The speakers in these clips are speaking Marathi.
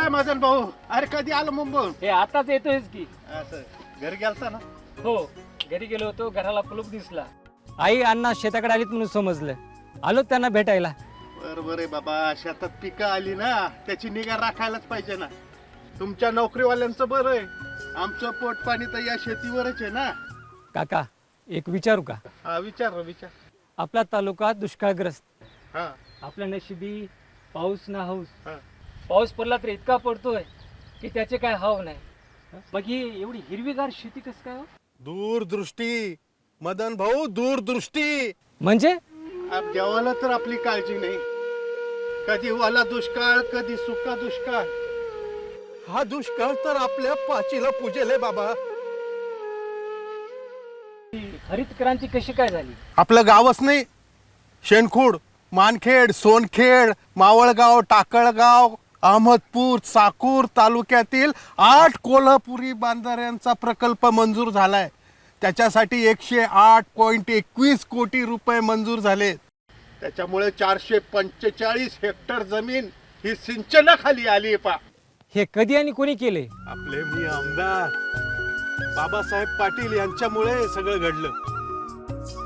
काय मदन भाऊ, अरे कधी आलो मुंबईहून? हे आताच येतोयच की. असं घरी गेलता ना? हो, घरी गेलो होतो, घराला कुलूप दिसला. आई अण्णा शेताकडे आलीत म्हणून समजलं, आलो त्यांना भेटायला. बरोबर आहे बाबा, शेतात पिकं आली ना त्याची निगा राखायलाच पाहिजे ना. तुमच्या नोकरीवाल्यांचं बरं आहे, आमचं पोट पाणी तर या शेतीवरच आहे ना. काका एक विचारू का? हा विचार. आपला तालुका दुष्काळग्रस्त, हा आपल्या नशिबी पाऊस ना हौस. हा. पाऊस पडला तर इतका पडतोय की त्याचे काय हाव नाही. मग ही एवढी हिरवीगार शेती कसं काय हो? दूरदृष्टी मदन भाऊ, दूरदृष्टी. म्हणजे अब देवाला तर आपली काळजी नाही. कधी वाला दुष्काळ, कधी सुका दुष्काळ. हा दुष्काळ तर आपल्या पाचीला पुजेल बाबा. ही हरित क्रांती कशी काय झाली? आपलं गावच नाही, शेणखूड, मानखेड, सोनखेड, मावळगाव, टाकळगाव, अहमदपूर, चाकूर तालुक्यातील 8 कोल्हापुरी बांधाऱ्यांचा प्रकल्प मंजूर झालाय. त्याच्यासाठी 108.21 कोटी रुपये मंजूर झाले. त्याच्यामुळे 445 हेक्टर जमीन ही सिंचनाखाली आली पा. हे कधी आणि कोणी केले? आपले मी आमदार बाबासाहेब पाटील यांच्यामुळे हे सगळं घडलं.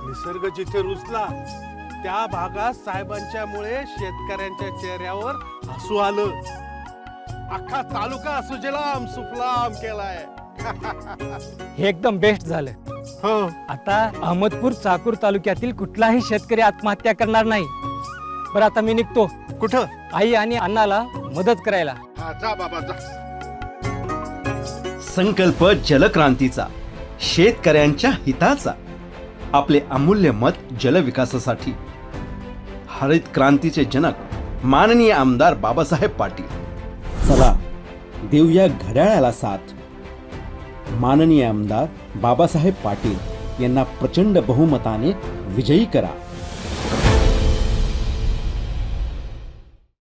निसर्ग जिथे रुजला त्या भागात साहेबांच्यामुळे शेतकऱ्यांच्या चेहऱ्यावर हसू आलं. अख्खा तालुका सुजलाम सुफलाम केलाय. हे एकदम बेस्ट झालं. हो, आता अहमदपूर चाकूर तालुक्यातील कुठलाही शेतकरी आत्महत्या करणार नाही. बरं आता मी निघतो. कुठं? आई आणि अण्णाला मदत करायला. हा, जा बाबा जा. संकल्प जलक्रांतीचा, शेतकऱ्यांच्या हिताचा, आपले अमूल्य मत जलविकासासाठी. हरित क्रांतीचे जनक माननीय आमदार बाबासाहेब पाटील. चला देऊया घड्याळाला साथ. माननीय आमदार बाबासाहेब पाटील यांना प्रचंड बहुमताने विजयी करा.